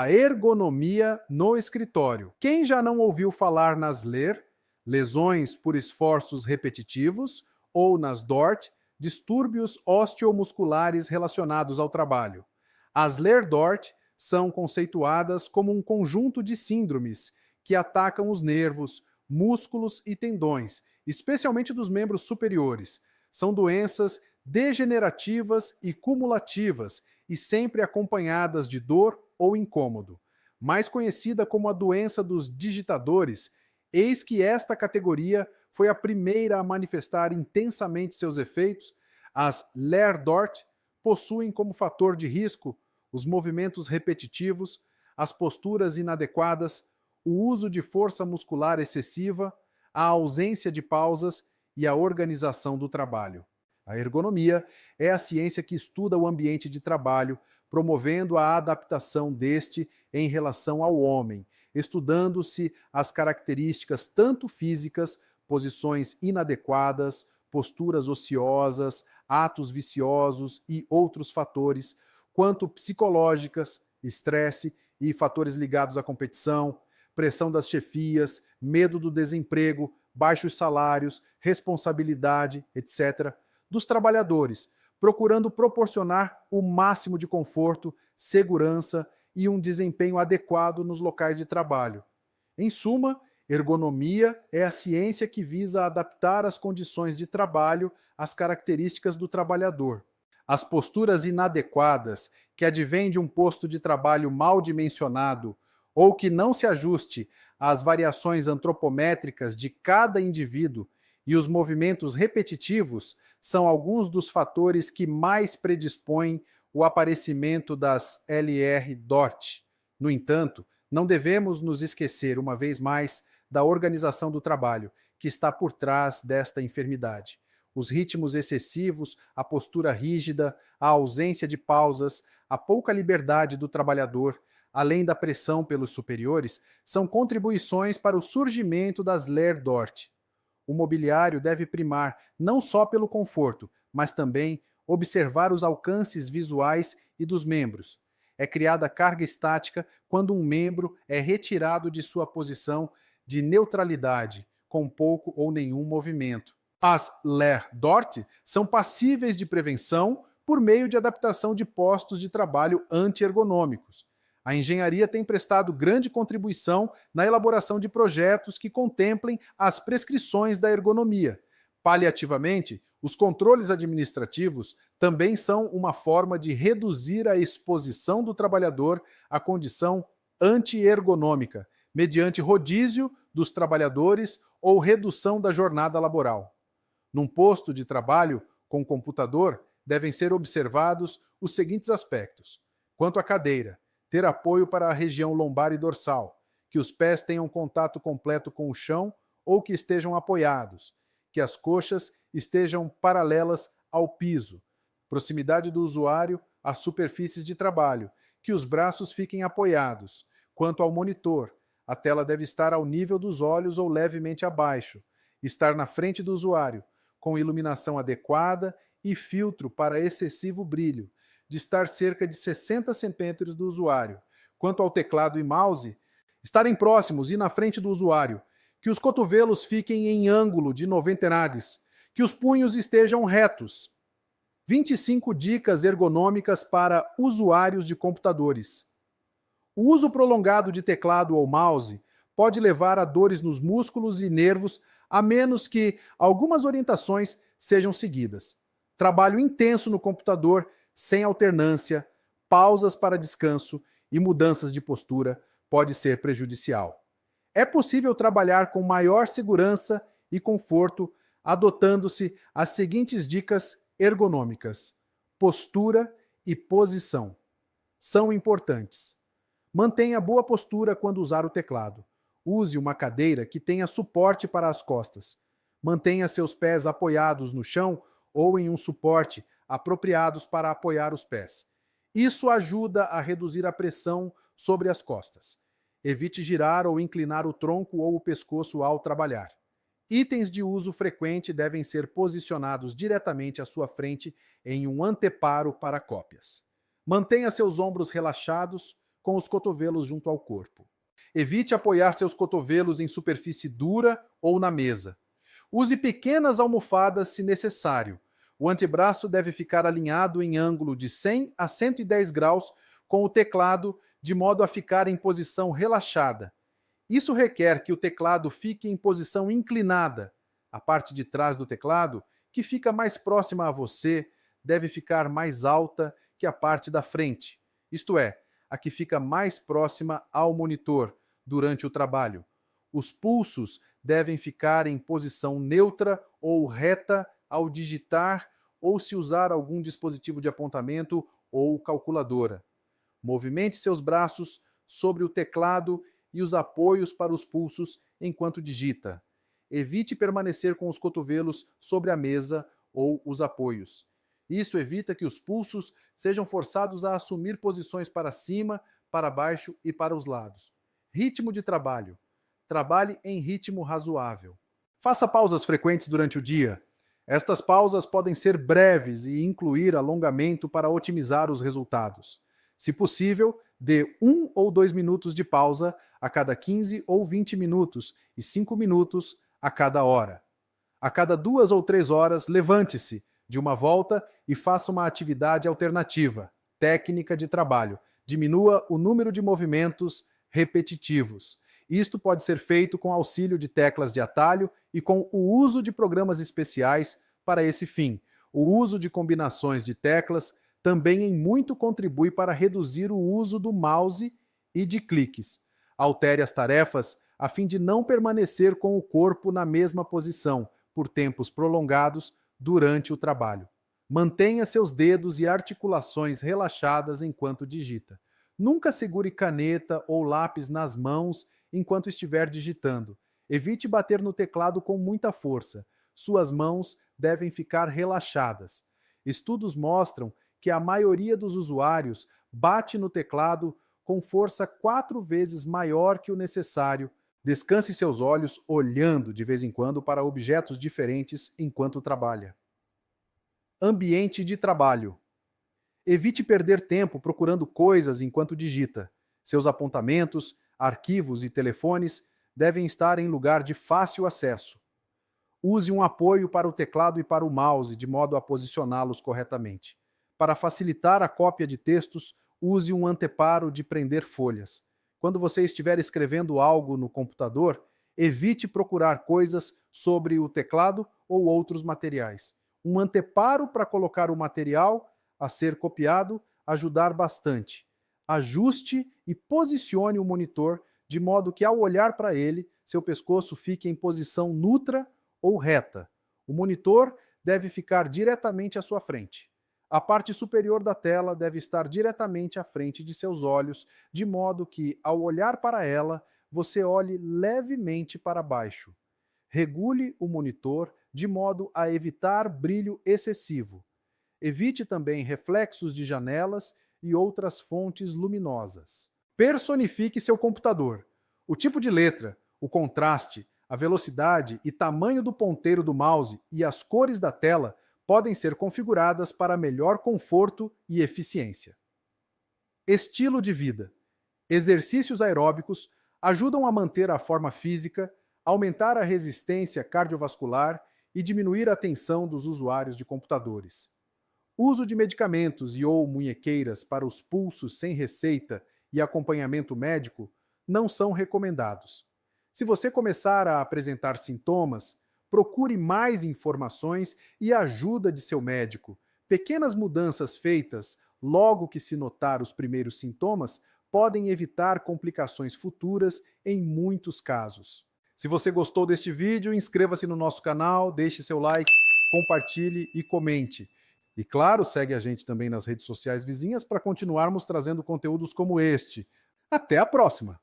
A ergonomia no escritório. Quem já não ouviu falar nas LER, lesões por esforços repetitivos, ou nas DORT, distúrbios osteomusculares relacionados ao trabalho? As LER-DORT são conceituadas como um conjunto de síndromes que atacam os nervos, músculos e tendões, especialmente dos membros superiores. São doenças degenerativas e cumulativas e sempre acompanhadas de dor ou incômodo. Mais conhecida como a doença dos digitadores, eis que esta categoria foi a primeira a manifestar intensamente seus efeitos. As LER-DORT possuem como fator de risco os movimentos repetitivos, as posturas inadequadas, o uso de força muscular excessiva, a ausência de pausas e a organização do trabalho. A ergonomia é a ciência que estuda o ambiente de trabalho, promovendo a adaptação deste em relação ao homem, estudando-se as características tanto físicas, posições inadequadas, posturas ociosas, atos viciosos e outros fatores, quanto psicológicas, estresse e fatores ligados à competição, pressão das chefias, medo do desemprego, baixos salários, responsabilidade, etc., dos trabalhadores, procurando proporcionar o máximo de conforto, segurança e um desempenho adequado nos locais de trabalho. Em suma, ergonomia é a ciência que visa adaptar as condições de trabalho às características do trabalhador. As posturas inadequadas, que advêm de um posto de trabalho mal dimensionado ou que não se ajuste às variações antropométricas de cada indivíduo, e os movimentos repetitivos são alguns dos fatores que mais predispõem o aparecimento das LR-DORT. No entanto, não devemos nos esquecer, uma vez mais, da organização do trabalho, que está por trás desta enfermidade. Os ritmos excessivos, a postura rígida, a ausência de pausas, a pouca liberdade do trabalhador, além da pressão pelos superiores, são contribuições para o surgimento das LER-DORT. O mobiliário deve primar não só pelo conforto, mas também observar os alcances visuais e dos membros. É criada carga estática quando um membro é retirado de sua posição de neutralidade, com pouco ou nenhum movimento. As LER-DORT são passíveis de prevenção por meio de adaptação de postos de trabalho anti-ergonômicos. A engenharia tem prestado grande contribuição na elaboração de projetos que contemplem as prescrições da ergonomia. Paliativamente, os controles administrativos também são uma forma de reduzir a exposição do trabalhador à condição anti-ergonômica, mediante rodízio dos trabalhadores ou redução da jornada laboral. Num posto de trabalho com computador, devem ser observados os seguintes aspectos. Quanto à cadeira, ter apoio para a região lombar e dorsal, que os pés tenham contato completo com o chão ou que estejam apoiados, que as coxas estejam paralelas ao piso, proximidade do usuário às superfícies de trabalho, que os braços fiquem apoiados. Quanto ao monitor, a tela deve estar ao nível dos olhos ou levemente abaixo, estar na frente do usuário, com iluminação adequada e filtro para excessivo brilho, de estar cerca de 60 centímetros do usuário. Quanto ao teclado e mouse, estarem próximos e na frente do usuário, que os cotovelos fiquem em ângulo de 90 graus, que os punhos estejam retos. 25 dicas ergonômicas para usuários de computadores. O uso prolongado de teclado ou mouse pode levar a dores nos músculos e nervos, a menos que algumas orientações sejam seguidas. Trabalho intenso no computador, sem alternância, pausas para descanso e mudanças de postura pode ser prejudicial. É possível trabalhar com maior segurança e conforto adotando-se as seguintes dicas ergonômicas: postura e posição. São importantes. Mantenha boa postura quando usar o teclado. Use uma cadeira que tenha suporte para as costas. Mantenha seus pés apoiados no chão ou em um suporte apropriados para apoiar os pés. Isso ajuda a reduzir a pressão sobre as costas. Evite girar ou inclinar o tronco ou o pescoço ao trabalhar. Itens de uso frequente devem ser posicionados diretamente à sua frente em um anteparo para cópias. Mantenha seus ombros relaxados, com os cotovelos junto ao corpo. Evite apoiar seus cotovelos em superfície dura ou na mesa. Use pequenas almofadas se necessário. O antebraço deve ficar alinhado em ângulo de 100 a 110 graus com o teclado, de modo a ficar em posição relaxada. Isso requer que o teclado fique em posição inclinada. A parte de trás do teclado, que fica mais próxima a você, deve ficar mais alta que a parte da frente, isto é, a que fica mais próxima ao monitor durante o trabalho. Os pulsos devem ficar em posição neutra ou reta ao digitar ou se usar algum dispositivo de apontamento ou calculadora. Movimente seus braços sobre o teclado e os apoios para os pulsos enquanto digita. Evite permanecer com os cotovelos sobre a mesa ou os apoios. Isso evita que os pulsos sejam forçados a assumir posições para cima, para baixo e para os lados. Ritmo de trabalho. Trabalhe em ritmo razoável. Faça pausas frequentes durante o dia. Estas pausas podem ser breves e incluir alongamento para otimizar os resultados. Se possível, dê 1 ou 2 minutos de pausa a cada 15 ou 20 minutos e 5 minutos a cada hora. A cada 2 ou 3 horas, levante-se de uma volta e faça uma atividade alternativa, técnica de trabalho. Diminua o número de movimentos repetitivos. Isto pode ser feito com auxílio de teclas de atalho e com o uso de programas especiais para esse fim. O uso de combinações de teclas também em muito contribui para reduzir o uso do mouse e de cliques. Altere as tarefas a fim de não permanecer com o corpo na mesma posição por tempos prolongados durante o trabalho. Mantenha seus dedos e articulações relaxadas enquanto digita. Nunca segure caneta ou lápis nas mãos enquanto estiver digitando. Evite bater no teclado com muita força. Suas mãos devem ficar relaxadas. Estudos mostram que a maioria dos usuários bate no teclado com força 4 vezes maior que o necessário. Descanse seus olhos olhando de vez em quando para objetos diferentes enquanto trabalha. Ambiente de trabalho. Evite perder tempo procurando coisas enquanto digita. Seus apontamentos, arquivos e telefones devem estar em lugar de fácil acesso. Use um apoio para o teclado e para o mouse de modo a posicioná-los corretamente. Para facilitar a cópia de textos, use um anteparo de prender folhas. Quando você estiver escrevendo algo no computador, evite procurar coisas sobre o teclado ou outros materiais. Um anteparo para colocar o material a ser copiado ajudar bastante. Ajuste e posicione o monitor de modo que, ao olhar para ele, seu pescoço fique em posição neutra ou reta. O monitor deve ficar diretamente à sua frente. A parte superior da tela deve estar diretamente à frente de seus olhos, de modo que, ao olhar para ela, você olhe levemente para baixo. Regule o monitor de modo a evitar brilho excessivo. Evite também reflexos de janelas e outras fontes luminosas. Personifique seu computador. O tipo de letra, o contraste, a velocidade e tamanho do ponteiro do mouse e as cores da tela podem ser configuradas para melhor conforto e eficiência. Estilo de vida. Exercícios aeróbicos ajudam a manter a forma física, aumentar a resistência cardiovascular e diminuir a tensão dos usuários de computadores. Uso de medicamentos e ou munhequeiras para os pulsos sem receita e acompanhamento médico não são recomendados. Se você começar a apresentar sintomas, procure mais informações e ajuda de seu médico. Pequenas mudanças feitas logo que se notar os primeiros sintomas podem evitar complicações futuras em muitos casos. Se você gostou deste vídeo, inscreva-se no nosso canal, deixe seu like, compartilhe e comente. E claro, segue a gente também nas redes sociais vizinhas para continuarmos trazendo conteúdos como este. Até a próxima!